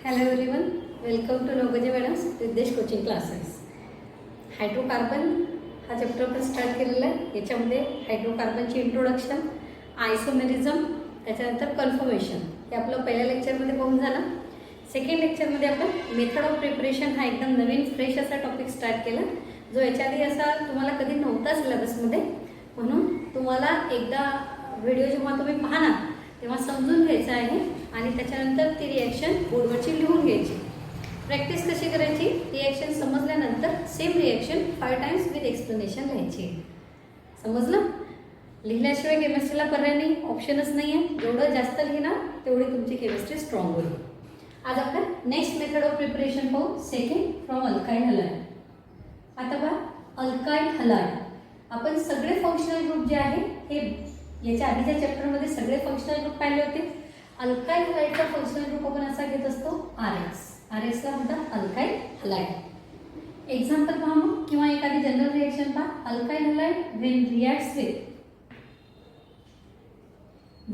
Hello everyone, welcome to Navgaje madam's Vidyesh coaching classes. Hydrocarbon हा chapter आपण start केलेला आहे. याच्यामध्ये हायड्रोकार्बनची इंट्रोडक्शन, आयसोमेरिझम, त्याच्यानंतर कन्फर्मेशन हे आपलं पहिल्या लेक्चरमध्ये पाहून झालं. सेकंड लेक्चरमध्ये आपण मेथड ऑफ प्रिपरेशन हा एकदम नवीन फ्रेश असा टॉपिक स्टार्ट केला, जो याच्या आधी असा तुम्हाला कधी नव्हता सिलेबसमध्ये. म्हणून तुम्हाला एकदा व्हिडिओ जेव्हा तुम्ही पाहणार तेव्हा समजून घ्यायचं आहे आणि त्याच्यानंतर ती रिॲक्शन बोर्डवरची लिहून घ्यायची. प्रॅक्टिस कशी करायची, रिॲक्शन समजल्यानंतर same reaction 5 times with explanation लिहायची. समजलं? लिहिल्याशिवाय केमिस्ट्रीला पर्याय नाही, ऑप्शनच नाही आहे. जेवढं जास्त लिहिणार तेवढी तुमची केमिस्ट्री स्ट्रॉंग होईल. आज आपण नेक्स्ट मेथड ऑफ प्रिपरेशन पाहू, सेकंड फ्रॉम अल्काइल हलाइड. आता पहा, अल्काइल हलाइड आपण सगळे फंक्शनल ग्रुप जे आहे हे याच्या आधीच्या चॅप्टरमध्ये सगळे फंक्शनल ग्रुप पाहिले होते. अल्काइल हलाइडचा फंक्शनल ग्रुप आपण असा घेत असतो RX. RX ला म्हणतात अल्काइल हलाइड. एक्झाम्पल पहा मग, किंवा एखादी जनरल रिएक्शन पहा. Alkyl halide when reacts with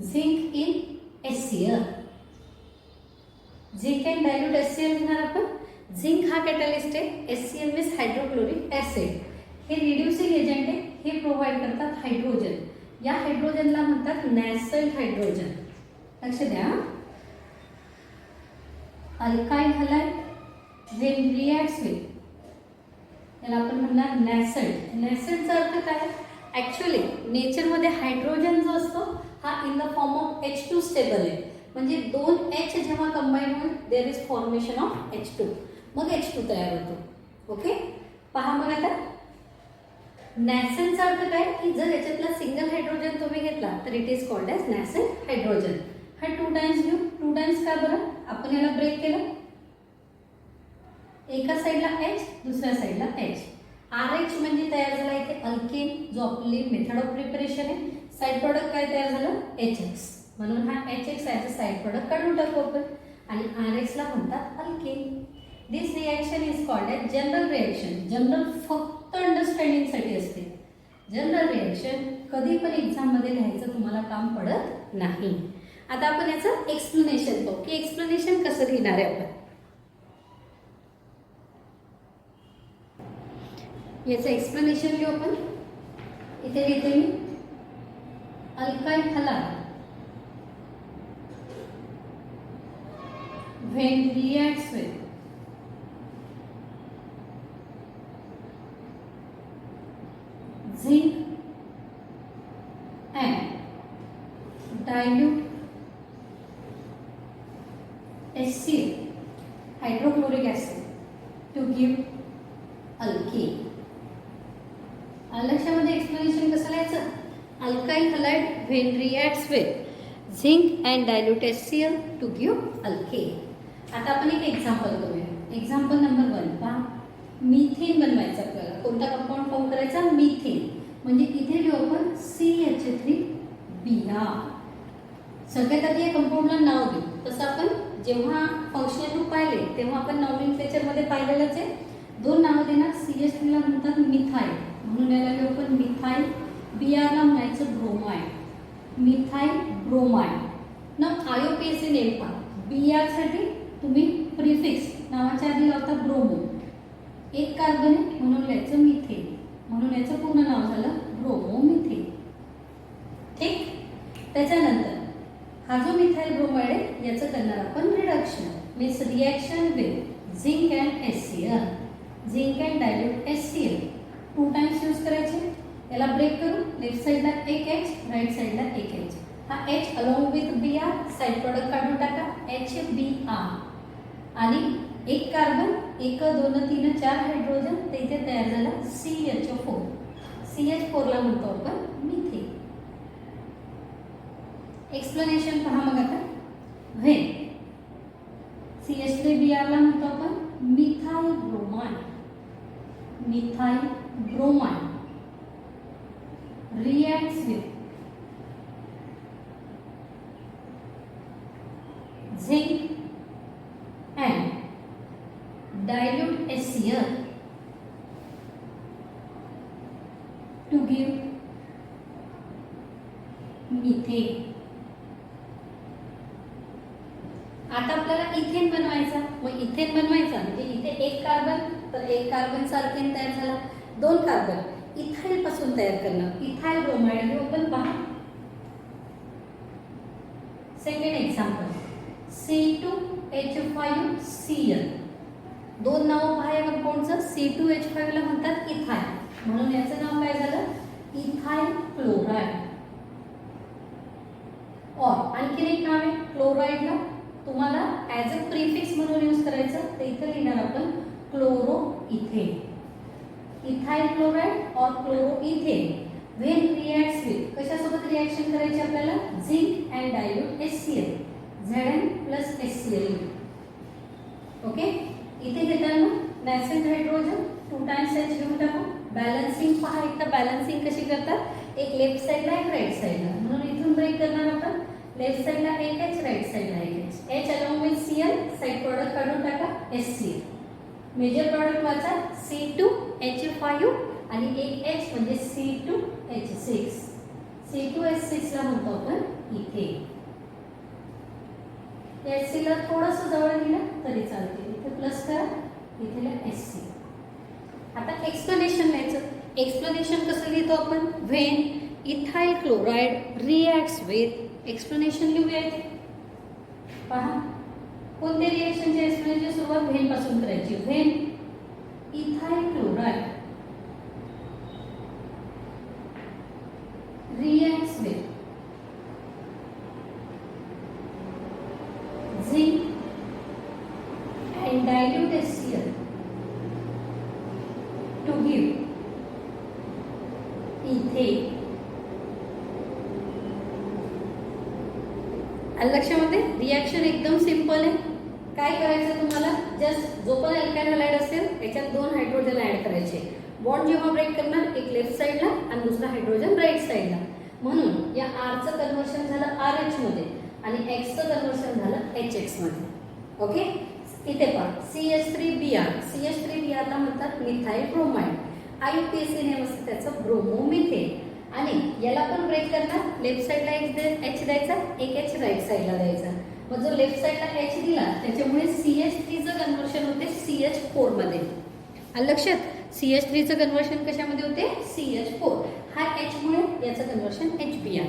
zinc in HCl. Zinc and dilute HCl घेणार आपण. झिंक हा कॅटलिस्ट आहे, HCl मीन्स हायड्रोक्लोरिक ऍसिड. हे रिड्युसिंग एजंट आहे, हे प्रोव्हाइड करतात हायड्रोजन. या हायड्रोजनला म्हणतात नॅसल्ट हायड्रोजन. लक्ष द्या, alkyl halide when reacts with, याला आपण म्हणणार नॅसल्ट. नॅसल्टचा अर्थ काय? ऍक्च्युअली नेचरमध्ये हायड्रोजन जो असतो हा in the form of H2 stable आहे. म्हणजे 2 H जेव्हा कंबाईन होईल there is formation of H2, मग H2 तयार होतो. ओके, पहा मग आता नॅसल्टचा अर्थ काय की जर याच्यातला सिंगल हायड्रोजन तुम्ही घेतला तर it is called as nascent hydrogen. हा 2 टाइम्स घेऊ. 2 टाइम्स का बरं? आपण याला ब्रेक केलं, एका साईडला H, दुसऱ्या साईडला H. RH म्हणजे तयार झाला इथे अल्केन, जो आपली मेथड ऑफ प्रिपरेशन आहे. साइड प्रोडक्ट काय तयार झालं? HX. म्हणून हा HX as a side product काढून टाकू आपण आणि RX ला म्हणतात alkane. This reaction is called as general reaction. General फक्त अंडरस्टँडिंगसाठी असते. जनरल रिॲक्शन कधी पण एक्झाममध्ये लिहायचं तुम्हाला काम पडत नाही. आता आपण याचं एक्सप्लेनेशन पाहू की एक्सप्लेनेशन कसं लिहिणार आहे आपण. याचं एक्सप्लेनेशन लिहू आपण. इथे लिहिते मी alkyl halide when reacts with zinc and dilute HCl, hydrochloric acid, to give alkane. लक्षामध्ये एक्सप्लेनेशन कसं लिहायचं? Alkyl halide when reacts with zinc and dilute HCl to give alkane. आता आपण एक एक्झाम्पल करूया. एक्झाम्पल नंबर 1 पहा, मिथेन बनवायचं आपल्याला. कोणता कंपाऊंड फॉर्म करायचा? मिथेन. म्हणजे इथे लिहू आपण CH3Br. सगळ्यात आधी या कंपाऊंडला नाव देऊ. तसं आपण जेव्हा फंक्शनल ग्रुप पाहिले तेव्हा आपण नॉमेनक्लेचरमध्ये पाहिलेलंच आहे. 2 नाव देणार. CH3 ला म्हणतात मिथाइल, म्हणून याला लिहू आपण मिथाइल. Br ला म्हणायचं ब्रोमाइड, मिथाइल ब्रोमाइड. ना IUPAC नेम पहा. Br साठी तुम्ही प्रिफिक्स नावाच्या आधी लावता ब्रोमो. एक कार्बन आहे म्हणून लिहायचं मिथेन, म्हणून याचं पूर्ण नाव झालं ब्रोमोमिथेन. ठीक. त्याच्यानंतर हा जो मिथाइल ब्रोमाइड आहे याचं करणार आपण reduction, means reaction with zinc and HCl. Zinc and dilute HCl 2 times use करायचे. याला ब्रेक करू. लेफ्ट साईडला एक H, राईट साईडला एक H. हा H along with Br, side product काढून टाका HBr. आणि एक कार्बन, 1 2 3 4 हायड्रोजन, ते इथे तयार झाला CH4. CH4 ला म्हणतो आपण मिथेन. एक्सप्लेनेशन पहा मग आता. व्हेन CH3Br ला म्हणतो आपण methyl bromide. Methyl bromide reacts with zinc and dilute HCl to give methane. आता आपल्याला इथेन बनवायचा, मग इथेन बनवायचा म्हणजे इथे एक कार्बन, तर एक कार्बनचा अल्केन तयार झाला. 2 कार्बन इथाइल पासून तयार करणं, इथाइल ब्रोमाइड घेऊ आपण. पहा सेकंड एक्झाम्पल, C2H5Cl. 2 नाव पहा या कंपाऊंडचं. C2H5 ला म्हणतात इथाइल, म्हणून याचं नाव काय झालं, इथाइल क्लोराइड. और आणखीन एक नाव आहे क्लोराइडला, तुम्हाला ॲज अ प्रीफिक्स म्हणून यूज करायचं, ते इथे लिहिणार आपण क्लोरो इथेन. इथाइल क्लोराइड और chloro ethane when reacts with, कशासोबत रिॲक्शन करायची आपल्याला, zinc and dilute HCl, Zn plus HCl. Okay, इथे घेताना नॅसेंट हायड्रोजन 2 टाइम्स H घेऊन टाकू. बॅलन्सिंग पहा, एकदा बॅलन्सिंग कशी करतात, एक लेफ्ट साइडला एक राईट साइडला, म्हणून इथून ब्रेक करणार आपण. लेफ्ट साइडला एक H, राईट साइडला एक H. H along with Cl, side product काढून टाका HCl. मेजर प्रोडक्ट वाचा C2H5 आणि एक H म्हणजे C2H6. C2H6 ला म्हणतो आपण इथे. HC ला थोडंसं जवळ दिलं तरी चालते, इथे प्लस करा, इथे HC. आता एक्सप्लेनेशन लिहायचं. एक्सप्लेनेशन कसं लिहितो आपण, when ethyl chloride reacts with, explanation लिहूया इथे. पहा कोणत्या रिॲक्शनची एक्सप्लेनेशन सुरुवात व्हेन पासून करायची. When ethyl chloride reacts with zinc and dilute HCl to give ethane. लक्षामध्ये रिॲक्शन एकदम सिंपल आहे. काय करायचं तुम्हाला, जस्ट जो पण अल्काइल हॅलाइड असेल त्याच्यात 2 हायड्रोजन ऍड करायचे. बॉन्ड जेव्हा ब्रेक करणार, एक लेफ्ट साइडला आणि दुसरा हायड्रोजन राईट साइडला, म्हणून या Rचं कन्व्हर्शन झालं RH मध्ये आणि Xचं कन्व्हर्शन झालं HX मध्ये. ओके, इथे पहा CH3Br. CH3Br ला म्हणतात मिथाइल ब्रोमाइड. IUPAC नेम असतं त्याचं, ब्रोमोमिथेन. आणि याला पण ब्रेक करणार, लेफ्ट साइडला H द्यायचा, एक H राईट साइडला द्यायचा. मग जो लेफ्ट साइडला H दिला त्याच्यामुळे CH3चं कन्व्हर्शन होते CH4 मध्ये. आणि लक्षात, CH3चं कन्व्हर्शन कशामध्ये होते, CH4. हा H मुळे याचं कन्व्हर्शन HBr.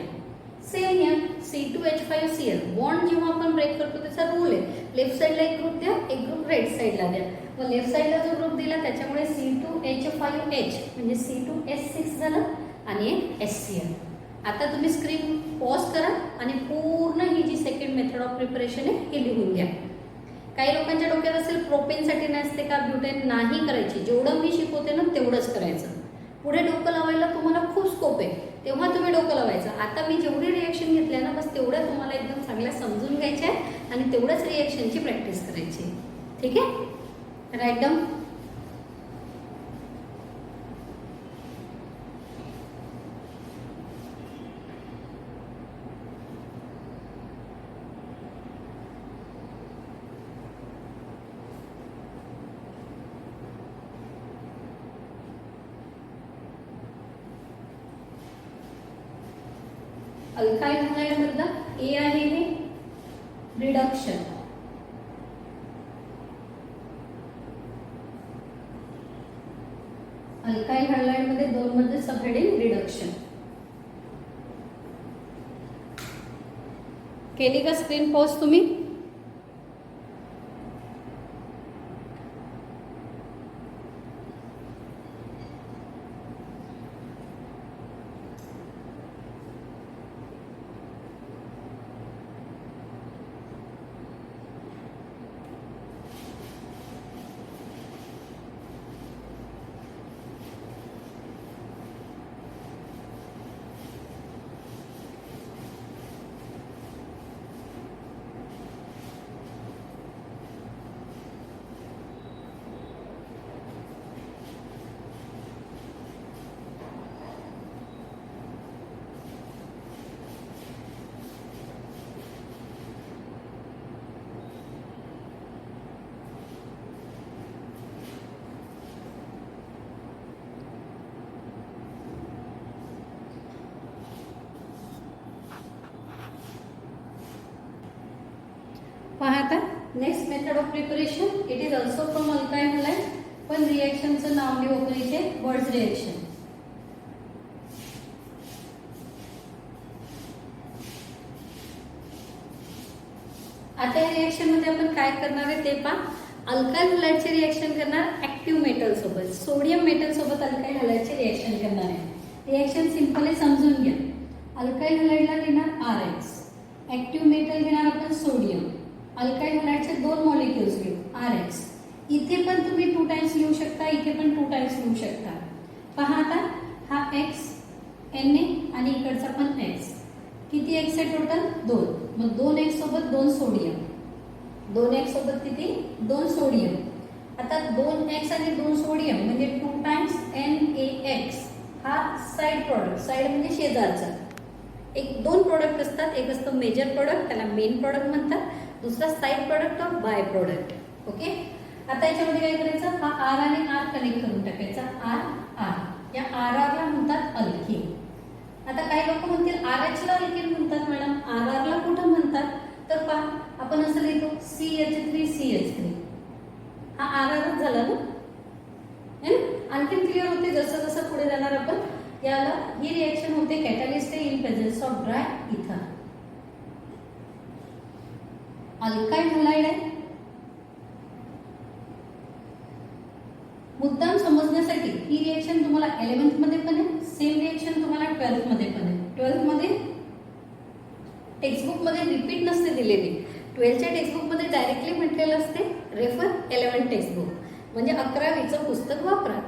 सेम या C2H5Cl बॉन्ड जेव्हा आपण ब्रेक करतो त्याचा रूल आहे, लेफ्ट साइडला एक ग्रुप द्या, एक ग्रुप राईट साइडला द्या. मग लेफ्ट साइडला जो ग्रुप दिला त्याच्यामुळे C2H5H म्हणजे C2H6 झालं आणि एक HCl. आता तुम्ही स्क्रीन पॉज करा आणि पूर्ण ही जी सेकंड मेथड ऑफ प्रिपरेशन आहे हे लिहून घ्या. काही लोकांच्या डोक्यात असेल प्रोपेनसाठी नसते का ब्युटेन, नाही करायची. जेवढं मी शिकवते ना तेवढंच करायचं. पुढे डोकं लावायला तुम्हाला खूप स्कोप आहे, तेव्हा तुम्ही डोकं लावायचं. आता मी जेवढी रिॲक्शन घेतल्या ना बस तेवढ्या तुम्हाला एकदम चांगल्या समजून घ्यायच्या आहे आणि तेवढंच रिॲक्शनची प्रॅक्टिस करायची. ठीक आहे, राईट डाऊन. अल्काइल हॅलाइड मधला ए आहे हे रिडक्शन. अल्काइल हॅलाइड मध्ये 2 मध्ये सबहेडिंग रिडक्शन. केली का स्क्रीन पॉज तुम्ही? पहा आता next method of preparation, it is also from alkyl halide, पण रिएक्शनचं नाव लिहू आपण इथे वर्ड्स रिएक्शन. आता या रिएक्शन मध्ये आपण काय करणार आहे ते पहा. अल्काइल हलाइडचे रिएक्शन करणार ऍक्टिव्ह मेटल सोबत, सोडियम मेटल सोबत अल्काइल हलाइडचे रिएक्शन करणार आहे. रिएक्शन सिंपल आहे, समजून घ्या. अल्काइल हलाइडला घेणार RX, ऍक्टिव्ह मेटल घेणार आपण सोडियम. अल्काइल हलाइडचे दोन मॉलिक्युल्स घेऊ RX. इथे पण तुम्ही 2 टाइम्स लिहू शकता, इथे पण 2 टाइम्स लिहू शकता. पहा आता हा X Na आणि इकडचा पण X. किती X आहे टोटल? 2. मग 2X सोबत 2 सोडियम, 2X सोबत किती? 2 सोडियम. आता 2X आणि 2 सोडियम म्हणजे 2 टाइम्स NaX. हा साइड प्रॉडक्ट, साइड म्हणजे शेजारचा. एक 2 प्रोडक्ट असतात, एक असतं मेजर प्रोडक्ट, त्याला मेन प्रोडक्ट म्हणतात, दुसरा side product of by product. Okay. आता याच्यामध्ये काय करायचं, हा R आणि R कनेक्ट करून टाकायचा. R. या R ला म्हणतात अल्कीन. आता काही लोक म्हणतील RH ला अल्कीन म्हणतात मॅडम, RR ला कुठं म्हणतात? तर पहा आपण असं लिहितो CH3CH3. हा RR झाला ना. आणखीन क्लिअर होते जसं जसं पुढे जाणार आपण. याला ही रिएक्शन होते catalyst in presence of dry इथर. अल्काइल हलाइड आहे. मुद्दाम समजण्यासाठी ही रिएक्शन तुम्हाला 11th मध्ये पण आहे, सेम रिएक्शन तुम्हाला 12th मध्ये पण आहे. 12th मध्ये टेक्स्टबुक मध्ये रिपीट नसते दिलेली. 12th च्या टेक्स्टबुक मध्ये डायरेक्टली म्हटलेलं असते रेफर 11th टेक्स्टबुक, म्हणजे 11वीचं पुस्तक वापरा.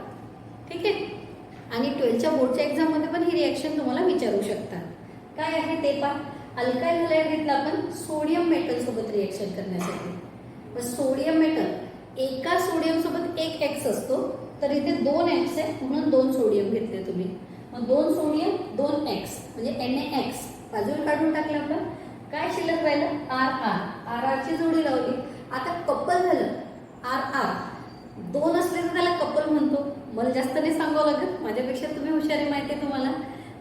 ठीक आहे. आणि 12th च्या बोर्डच्या एक्झाम मध्ये पण ही रिएक्शन तुम्हाला विचारू शकतात. काय आहे ते पहा. अल्काइल हलाइड घेतला आपण सोडियम मेटल सोबत रिएक्शन करण्यासाठी. मग सोडियम मेटल, एका सोडियम सोबत एक X असतो, तर इथे 2 X आहे म्हणून 2 सोडियम घेतले तुम्ही. मग 2 सोडियम 2 X म्हणजे NaX बाजूला काढून टाकलं आपण. काय शिल्लक राहिलं? RR ची जोडी लावली. आता कपल झालं RR. 2 असले तर त्याला कपल म्हणतो. मला जास्त नाही सांगावं लागत, माझ्यापेक्षा तुम्ही हुशारी माहिती आहे तुम्हाला.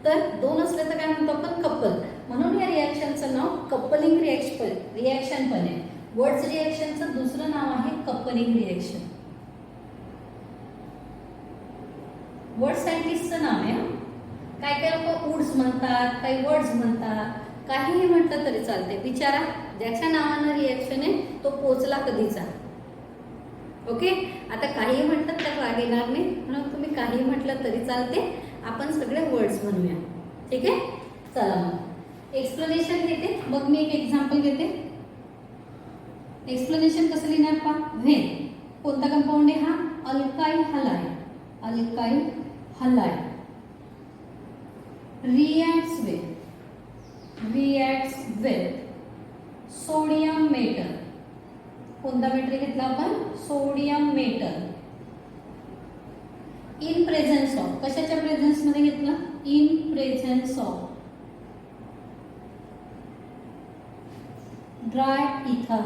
तर 2 असले तर काय म्हणतो आपण? कपल. म्हणून या रिएक्शनचं नाव कपलिंग रिएक्शन पण आहे. वर्ड्स रिएक्शनचं दुसरं नाव आहे कपलिंग रिएक्शन. वर्ड सायंटिस्टचं नाव आहे. काय काय लोक वुड्स म्हणतात, काही वर्ड्स म्हणतात, काहीही म्हटलं तरी चालते. विचारा ज्याच्या नावानं रिएक्शन आहे तो पोचला कधीचा. ओके. आता काही म्हटलं तर राग येणार नाही, म्हणून तुम्ही काही म्हटलं तरी चालते. आपण सगळे वर्ड्स म्हणूया. ठीक आहे. चला मग एक्सप्लेनेशन घेते, मग मी एक एक्झाम्पल घेते. एक्सप्लेनेशन कसं लिहिणार पहा. व्हेन कोणता कंपाऊंड आहे हा? Alkyl halide. Alkyl halide reacts with sodium metal. कोणता मेटल घेतला आपण? Sodium metal. In presence of, कशाच्या प्रेझेन्स मध्ये घेतला? इन प्रेझेन्स ऑफ ड्राय इथर.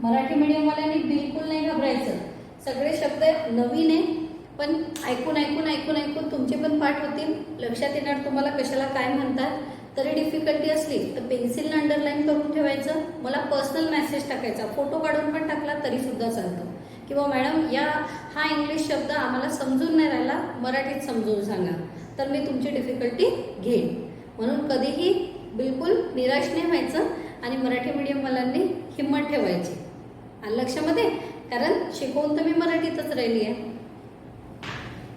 मराठी मीडियम वाल्यांनी बिलकुल नाही घाबरायचं. सगळे शब्द नवीन आहे, पण ऐकून ऐकून ऐकून ऐकून तुमचे पण पाठ होतील, लक्षात येणार तुम्हाला कशाला काय म्हणतात. तरी डिफिकल्टी असली तर पेन्सिलने अंडरलाईन करून ठेवायचं. मला पर्सनल मेसेज टाकायचा, फोटो काढून पण टाकला तरी सुद्धा चालतं. किंवा मॅडम हा इंग्लिश शब्द आम्हाला समजून नाही राहिला, मराठीत समजून सांगा, तर मी तुमची डिफिकल्टी घेईन. म्हणून कधीही बिलकुल निराश नाही व्हायचं आणि मराठी मीडियमवाल्यांनी हिंमत ठेवायची. आणि लक्षामध्ये, कारण शिकवून तर मी मराठीतच राहिली आहे.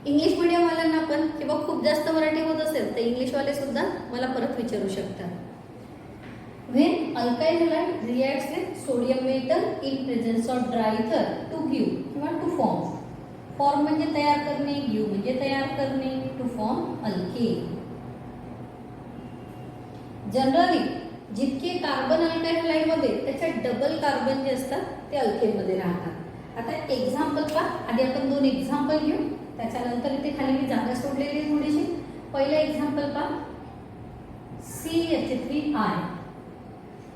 इंग्लिश मीडियमवाल्यांना पण किंवा खूप जास्त मराठी होत असेल तर इंग्लिशवाले सुद्धा मला परत विचारू शकतात. When alkyl halide reacts with sodium metal in presence of dry इथर टू गिव किंवा टू फॉर्म. फॉर्म म्हणजे तयार करणे, गिव म्हणजे तयार करणे, टू फॉर्म अल्केन. जनरली जितके कार्बन अल्काइल हलाइड मध्ये त्याच्या डबल कार्बन जे असतात ते अल्केन मध्ये राहतात. आता एक्झाम्पल पहा. आधी आपण 2 एक्झाम्पल घेऊ, त्याच्यानंतर इथे खाली मी जागा सोडलेली आहे थोडीशी. पहिलं एक्झाम्पल पहा. CH3I.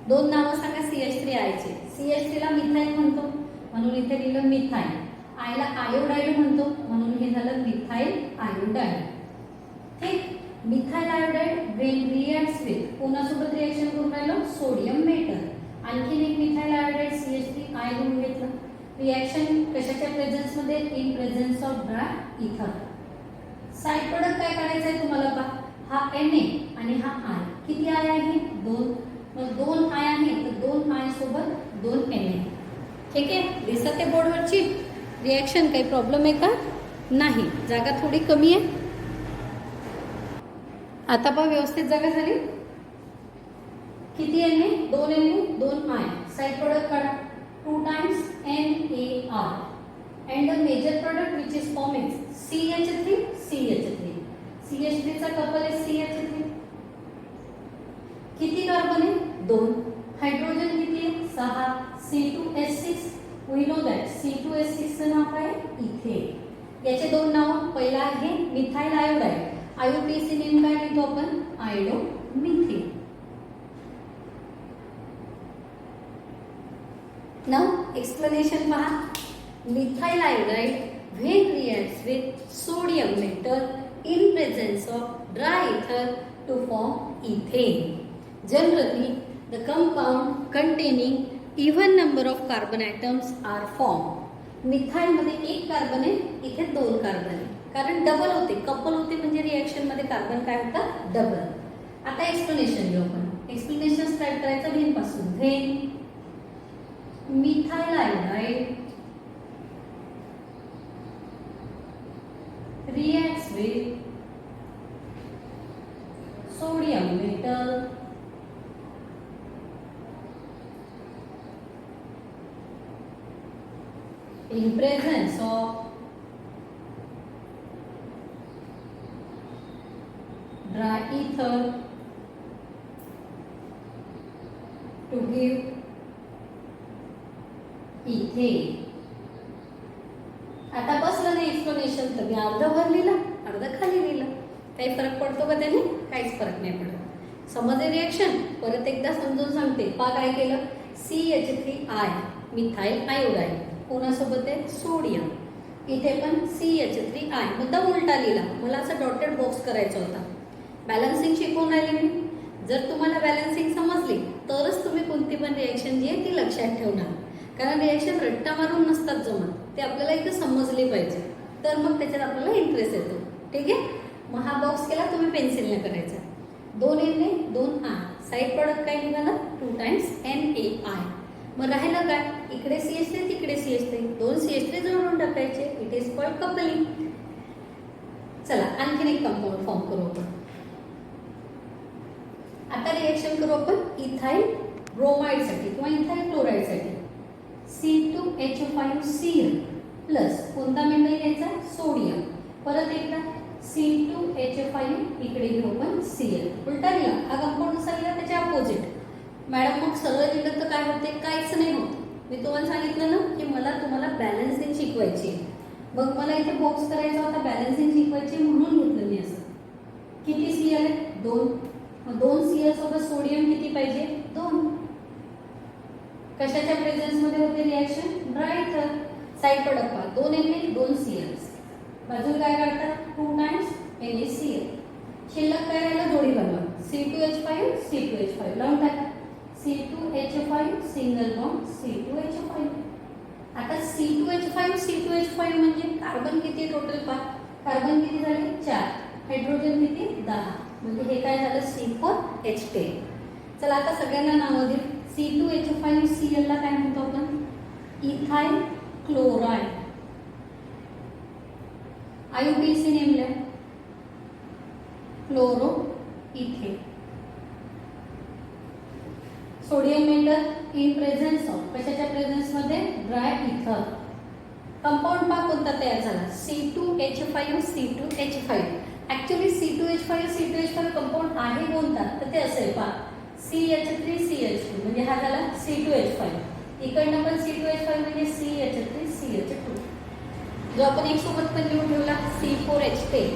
2 नावं सांगा CH3I चे. CH3 ला मिथाइल म्हणतो म्हणून इथे लिहिलं मिथाइल. I ला आयोडाइड म्हणतो म्हणून हे झालं मिथाइल आयोडाइड. ठीक. Methyl iodide when reacts with, कोणासोबत रिएक्शन करून राहिलो? Sodium metal. आणखीन एक मिथाइल आयोडाइड रिॲक्शन कशाच्या प्रेझेन्समध्ये? इन प्रेझेन्स ऑफ ड्राय इथर. साइड प्रोडक्ट काय काढायचं आहे तुम्हाला? पहा, हा Na आणि हा I. किती I आहे? 2. मग 2 I आहे तर 2 I सोबत 2 Na. ठीक आहे, दिसत आहे बोर्डवरची रिॲक्शन. काही प्रॉब्लेम आहे का? नाही. जागा थोडी कमी आहे. आता पहा व्यवस्थित जागा झाली. किती Na? 2 Na 2 I. Side product काढा. 2 times NaR. And the major product which is forming CH3 CH3. CH3 चा कपल आहे CH3. किती कार्बन आहे? 2. हायड्रोजन किती आहे? 6. C2H6. We know that C2H6 चं नाव काय? इथेन. याचे दोन नाव. पहिला आहे मिथाइल आयोडाइड. IUPAC नेम काय लिहितो आपण? आयोडोमिथेन. Now explanation पहा. Methyl iodide when reacts with sodium metal in presence of dry ether to form ethane. Generally, the compound containing even number of carbon atoms are formed. Methyl मध्ये एक carbon आहे, इथे 2 carbon आहे. कारण double होते, couple होते म्हणजे reaction मध्ये कार्बन काय होतात? डबल. आता एक्सप्लेनेशन घेऊ आपण. एक्सप्लेनेशन स्टार्ट करायचं व्हेन पासून. When methyl iodide reacts with sodium metal in presence of dry ether to give ethane. आता बसलं नाही एक्सप्लेनेशन तर मी अर्धभर लिहिलं, अर्ध खाली लिहिलं. काही फरक पडतो का त्याने? काहीच फरक नाही पडत. समजले रिएक्शन? परत एकदा समजून सांगते. पहा काय केलं? CH3I methyl iodide. कोणासोबत आहे? सोडियम. इथे पण CH3I. मुद्दाम उलटा लिहिला. मला असं डॉटेड बॉक्स करायचा होता. बॅलन्सिंग शिकवून राहिली मी. जर तुम्हाला बॅलन्सिंग समजली तरच तुम्ही कोणती पण रिएक्शन जी आहे ती लक्षात ठेवणार. कारण रिएक्शन रट्टा मारून नसतात जमत, ते आपल्याला इथे समजले पाहिजे, तर मग त्याच्यात आपल्याला इंटरेस्ट येतो. ठीक आहे, मग हा बॉक्स केला तुम्ही पेन्सिलने करायचा. 2 Na 2 I. साइड प्रोडक्ट काय निघाला? 2 times NaI. मग राहिलं काय? इकडे CH3 तिकडे CH3. 2 CH3 जोडून टाकायचे. It is called coupling. चला आणखीन एक कंपाऊंड फॉर्म करू आपण. आता रिएक्शन करू आपण इथाइल ब्रोमाइड साठी किंवा इथाइल क्लोराइड साठी. C2H5Cl प्लस कोणता मेटल घ्यायचा? सोडियम. परत एकदा C2H5 इकडे घेऊ पण Cl. उलटा लिहा. हा कंपाऊंड कसा लिहा? त्याच्या अपोजिट. मॅडम मग सरळ लिहिलं तर काय होते? काहीच नाही होत. मी तुम्हाला सांगितलं ना की मला तुम्हाला बॅलन्सिंग शिकवायची. मग मला इथे बॉक्स करायचा होता, बॅलन्सिंग शिकवायची म्हणून घेतलं मी असं. किती Cl आहे? 2. मग 2 Cl सोबत सोडियम किती पाहिजे? 2. कशाच्या प्रेझेन्स मध्ये होते रिएक्शन? ड्राय इथर. साइड प्रोडक्ट पहा. 2 Na 2 Cl. बाजूला काय काढतात? 2 times NaCl. शिल्लक काय राहिला? जोडी बनवा. C2H5 C2H5 लावून टाका. C2H5 single bond C2H5. आता C2H5 C2H5 म्हणजे कार्बन किती टोटल? पहा, कार्बन किती झाले? 4. हायड्रोजन किती? 10. म्हणजे हे काय झालं? C4H10. चला आता सगळ्यांना नावं देऊ. C2H5Cl ला काय म्हणतो आपण? Ethyl chloride. IUPAC नेमल्या chloroethane. Sodium metal in presence of कशाच्या प्रेझेन्स मध्ये? Dry ether. कंपाऊंड पहा कोणता तयार झाला? C2H5 C2H5. Actually C2H5 compound आहे कोणता? तर ते असेल पहा CH3 CH2 म्हणजे हा झाला C2H5. इकडनं पण C2H5 म्हणजे CH3 CH2. जो आपण एक सोबत पण लिहून ठेवला C4H10.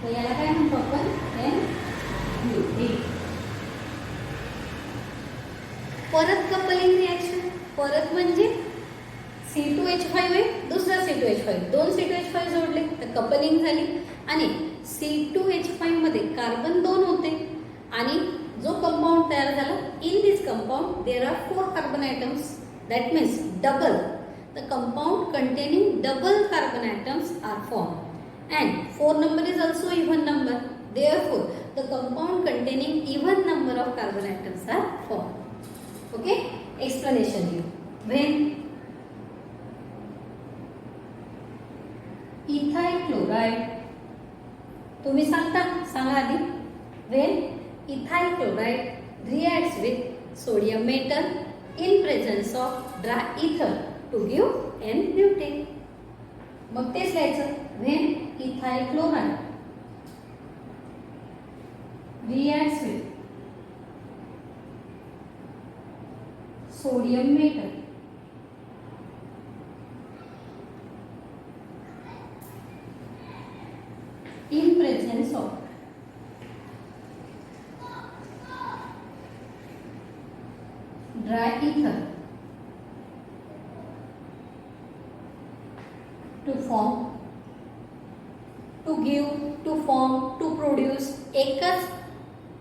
तर याला काय म्हणतो आपण? NUA. परत कपलिंग रिएक्शन. परत म्हणजे C2H5 आहे, दुसरा C2H5. 2 C2H5 जोडले तर कपलिंग झाली. आणि C2H5 मध्ये कार्बन 2 होते आणि जो कंपाऊंड तयार झाला, in this compound there are 4 carbon items. That means double. the compound containing double carbon atoms are formed and 4 number is also even number. Therefore, the compound containing even number of carbon atoms are formed. Okay? Explanation here. When ethyl chloride, तुम्ही सांगा आधी. When ethyl chloride reacts with sodium metal in presence of dry ether to give N-butane. मग तेच लिहायचं. When ethyl chloride reacts with sodium metal in presence of dry ether to form, to give, to form, to produce. एकच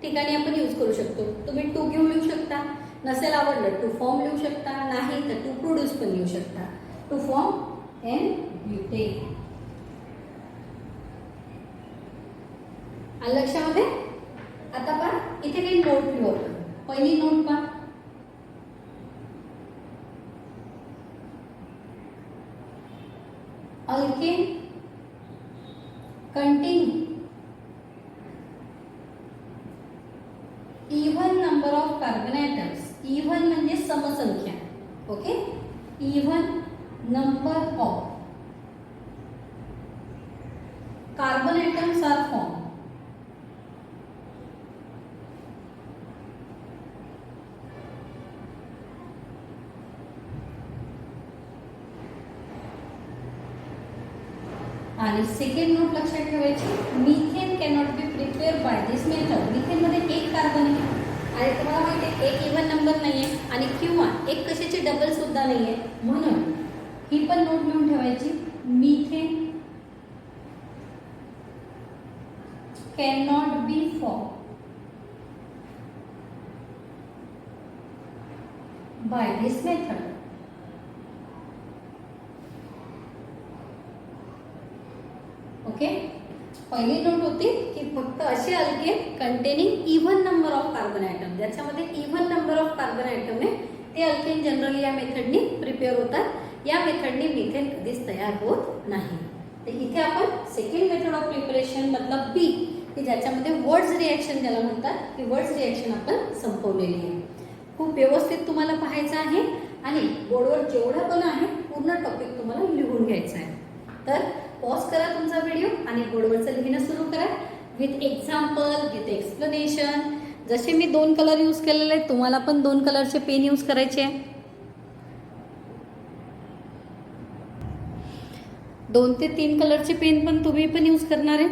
ठिकाणी आपण use करू शकतो. तुम्ही to give लिहू शकता, नसेल आवडलं टू फॉर्म लिहू शकता, नाही तर टू प्रोड्यूस पण लिहू शकता. To form n butane. आलं लक्षामध्ये? आता पहा इथे काही नोट लिहू आपण. पहिली नोट पहा. Alkane containing even number of carbon atoms. Even म्हणजे समसंख्या. Okay? Even number of carbon atoms are formed. आणि सेकंड नोट लक्षात ठेवायची. Methane cannot be prepare by this method. Methane मध्ये एक कार्बन आहे आणि तुम्हाला माहिती आहे एक इव्हन नंबर नाही आहे आणि किंवा एक कशाची डबल सुद्धा नाही आहे, म्हणून ही पण नोट लिहून ठेवायची. Methane cannot be form by this method. Okay? पहिली नोट होती की फक्त असे alkane containing even number of carbon atom, ज्याच्यामध्ये even number of carbon atom आहे ते अल्केन जनरली या मेथडनी प्रिपेअर होतात. या मेथडनी मिथेन कधीच तयार होत नाही. तर इथे आपण सेकंड मेथड ऑफ प्रिपरेशन मतलब बी, की ज्याच्यामध्ये वर्ड्स रिॲक्शन ज्याला म्हणतात, ती वर्ड्स रिॲक्शन आपण संपवलेली आहे. खूप व्यवस्थित तुम्हाला पाहायचं आहे आणि बोर्डवर जेवढं पण आहे पूर्ण टॉपिक तुम्हाला लिहून घ्यायचं आहे. तर पॉज करा तुमचा व्हिडिओ आणि बोर्डवरचं लिहिणं सुरू करा विथ एक्झाम्पल, विथ एक्सप्लेनेशन. जसे मी 2 कलर यूज केलेले आहेत, तुम्हाला पण 2 कलरचे पेन यूज करायचे आहे. 2 ते 3 कलरचे पेन पण तुम्ही पण यूज करणार आहे.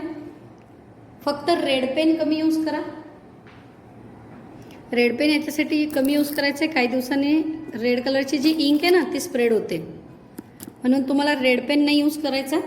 फक्त रेड पेन कमी यूज करा. रेड पेन याच्यासाठी कमी यूज करायचं आहे. काही दिवसांनी रेड कलरची जी इंक आहे ना ती स्प्रेड होते, म्हणून तुम्हाला रेड पेन नाही यूज करायचा.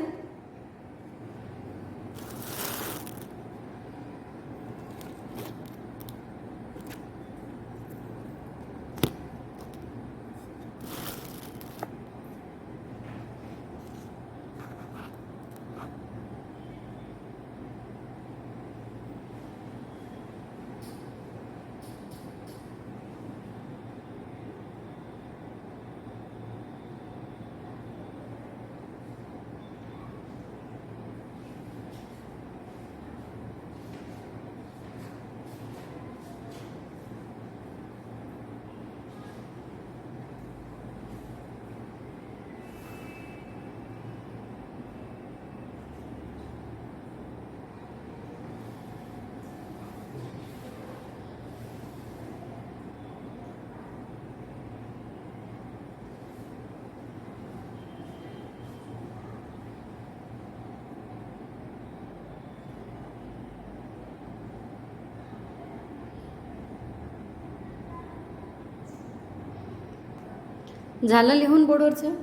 झालं लिहून बोर्डवरचं?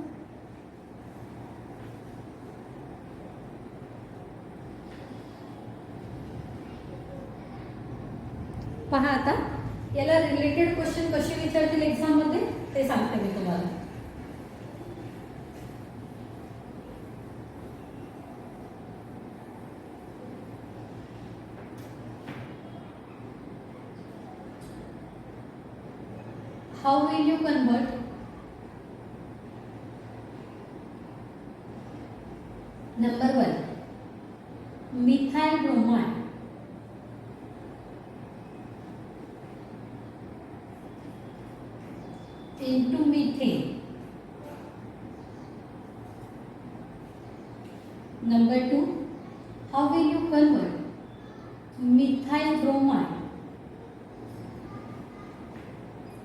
पहा आता याला रिलेटेड क्वेश्चन कसे विचारतील एक्झाम मध्ये ते सांगते मी तुम्हाला. how will you convert number 1 methyl bromide into methane. Number 2, how will you convert methyl bromide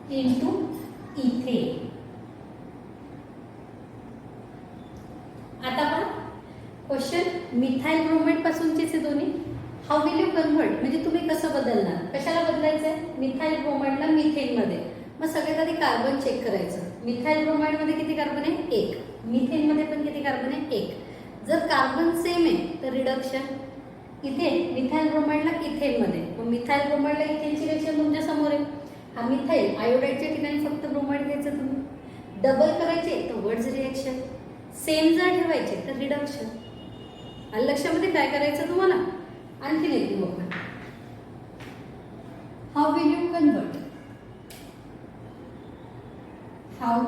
into ethane? आता पहा क्वेश्चन मिथाइल ब्रोमाइड पासूनचेच हे दोन्ही. हाऊ विल यू कन्वर्ट म्हणजे तुम्ही कसं बदलणार, कशाला बदलायचं आहे? मिथाइल ब्रोमाइडला मिथेन मध्ये. मग सगळ्यात आधी कार्बन चेक करायचं. मिथाइल ब्रोमाइड मध्ये किती कार्बन आहे? 1. मिथेन मध्ये पण किती कार्बन आहे? 1. जर कार्बन सेम आहे तर रिडक्शन. इथे मिथाइल ब्रोमाइडला इथेन मध्ये, मग मिथाइल ब्रोमाइडला इथेनची रिएक्शन तुमच्या समोर आहे. हा मिथाइल आयोडाईडच्या ठिकाणी फक्त ब्रोमाइड घ्यायचं तुम्ही. डबल करायचे तर वर्ड्स रिएक्शन, सेम जर ठेवायचे तर रिडक्शन. आणि लक्षामध्ये काय करायचं तुम्हाला? आणखीन एक बघा. How will you convert, how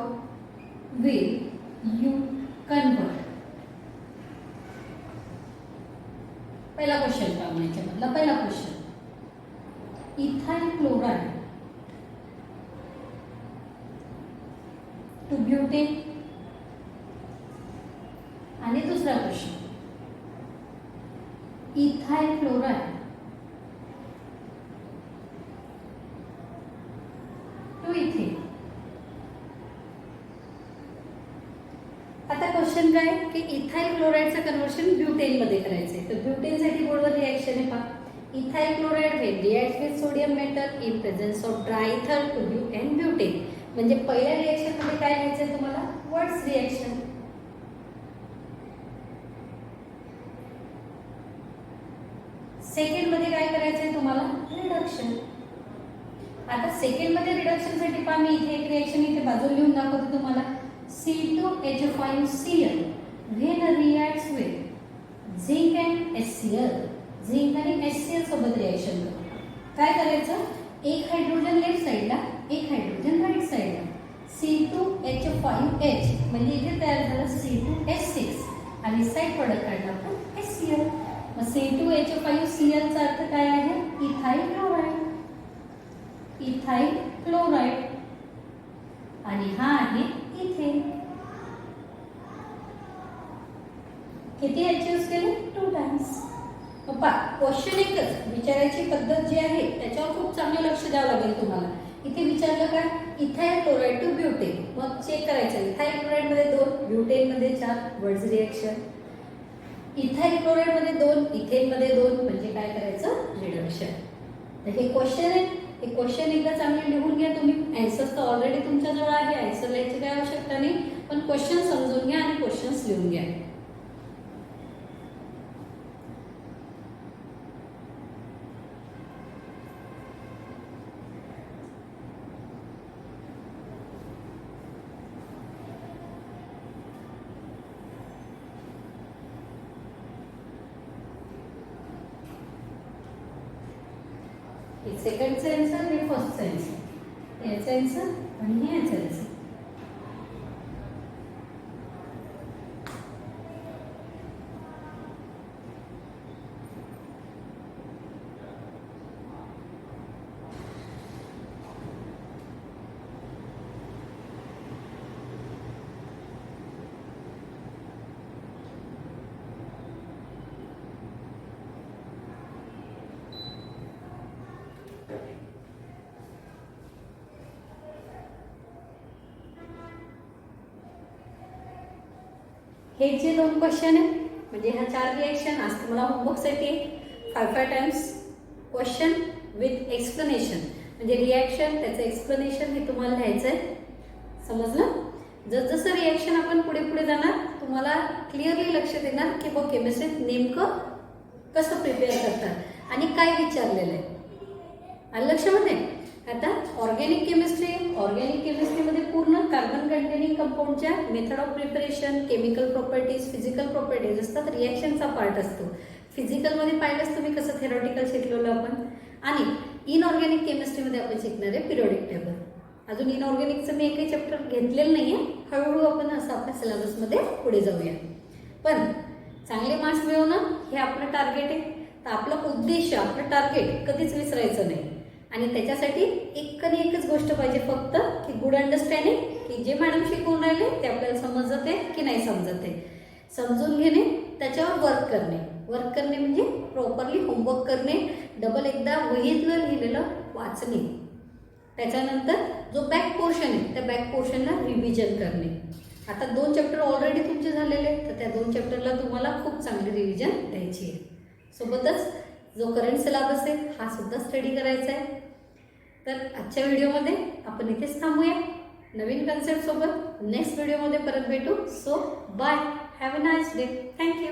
will you convert. पहिला क्वेश्चन पाहून याच्यामधला पहिला question. Ethyl chloride to butane. आणि दुसरा question ethyl chloride to ethane. आता क्वेश्चन काय की इथाइल क्लोराइडचं कन्वर्शन ब्युटेन मध्ये करायचंय. तर ब्युटेनसाठी बोर्डवर रिएक्शन आहे पहा. Ethyl chloride when reacts with sodium metal in presence of diethyl to butane butane. म्हणजे पहिल्या रिएक्शन मध्ये काय लिहायचंय तुम्हाला? Words reaction. सेकंड मध्ये काय करायचंय तुम्हाला? रिडक्शन. आता सेकंड मध्ये रिडक्शन साठी पहा, मी इथे एक रिएक्शन इथे बाजूला लिहून दाखवते तुम्हाला. C2H5Cl when reacts with zinc and HCl. Zinc आणि HCl सोबत रिएक्शन करू. काय करायचं? एक हायड्रोजन लेफ्ट साइडला, एक हायड्रोजन राईट साइडला. C2H5H म्हणजे इथे तयार झालं C2H6 आणि साइड प्रोडक्ट काढला आपण HCl. मग C2H5Cl चा अर्थ काय आहे? Ethyl chloride. Ethyl chloride. आणि हा आहे इथेन. किती H यूज केले? 2 टाइम्स. क्वेश्चन एकच, विचारायची पद्धत जी आहे त्याच्यावर खूप चांगलं लक्ष द्यावं लागेल तुम्हाला. इथे विचारलं काय? Ethyl chloride to butane. मग चेक करायचं. इथाइल क्लोराइड मध्ये 2, ब्युटेन मध्ये 4, वर्ड्स रिएक्शन. इथाइल क्लोराइड मध्ये 2, इथेन मध्ये 2 म्हणजे काय करायचं? रिडक्शन. तर हे क्वेश्चन आहे. हे क्वेश्चन एकदा चांगले लिहून घ्या तुम्ही. आन्सर तर ऑलरेडी तुमच्याजवळ आहे, आन्सर लिहायची काही आवश्यकता नाही, पण क्वेश्चन समजून घ्या आणि क्वेश्चन्स लिहून घ्या. सेकंडचा आन्सर आणि फर्स्टचा आन्सर. याचा आन्सर आणि याचा आन्सर. हे जे 2 क्वेश्चन आहे म्हणजे ह्या 4 रिएक्शन आज तुम्हाला होमवर्कसाठी 5 टाइम्स क्वेश्चन विथ एक्सप्लेनेशन. म्हणजे रिएक्शन त्याचं एक्सप्लेनेशन हे तुम्हाला लिहायचं आहे. समजलं? जसजसं रिएक्शन आपण पुढे पुढे जाणार तुम्हाला क्लिअरली लक्षात येणार की बघ केमिस्ट्रीत नेमकं कसं प्रिपेअर करतात आणि काय विचारलेलं आहे. आलं लक्षामध्ये? आता ऑर्गॅनिक केमिस्ट्रीमध्ये पूर्ण कार्बन कंटेनिंग कंपाऊंडच्या method of preparation, chemical properties, physical properties असतात. रिएक्शनचा पार्ट असतो. फिजिकलमध्ये पाहिलंच तुम्ही कसं थेरॉटिकल शिकलेलो आपण. आणि इनऑर्गॅनिक केमिस्ट्रीमध्ये आपण शिकणार आहे पिरियोडिक टेबल. अजून इनऑर्गॅनिकचं मी एकही चॅप्टर घेतलेलं नाही आहे. हळूहळू आपण असं आपल्या सिलेबसमध्ये पुढे जाऊया. पण चांगले मार्क्स मिळवणं हे आपलं टार्गेट आहे. तर आपला उद्देश, आपलं टार्गेट कधीच विसरायचं नाही. आणि त्याच्यासाठी एक आणि एकच गोष्ट पाहिजे फक्त, की गुड अंडरस्टँडिंग, की जे मॅडम शिकवून राहिले ते आपल्याला समजत आहे की नाही समजत आहे, समजून घेणे, त्याच्यावर वर्क करणे. वर्क करणे म्हणजे प्रॉपरली होमवर्क करणे, डबल एकदा वहीतलं लिहिलेलं वाचणे, त्याच्यानंतर जो बॅक पोर्शन आहे त्या बॅक पोर्शनला रिव्हिजन करणे. आता 2 चॅप्टर ऑलरेडी तुमचे झालेले आहेत, तर त्या 2 चॅप्टरला तुम्हाला खूप चांगली रिव्हिजन द्यायची आहे. सोबतच जो करंट सिलेबस आहे हा सुद्धा स्टडी करायचा आहे. तर आजच्या व्हिडिओमध्ये आपण इथेच थांबूया. नवीन कन्सेप्ट सोबत नेक्स्ट व्हिडिओमध्ये परत भेटू. So bye, have a nice day. Thank you.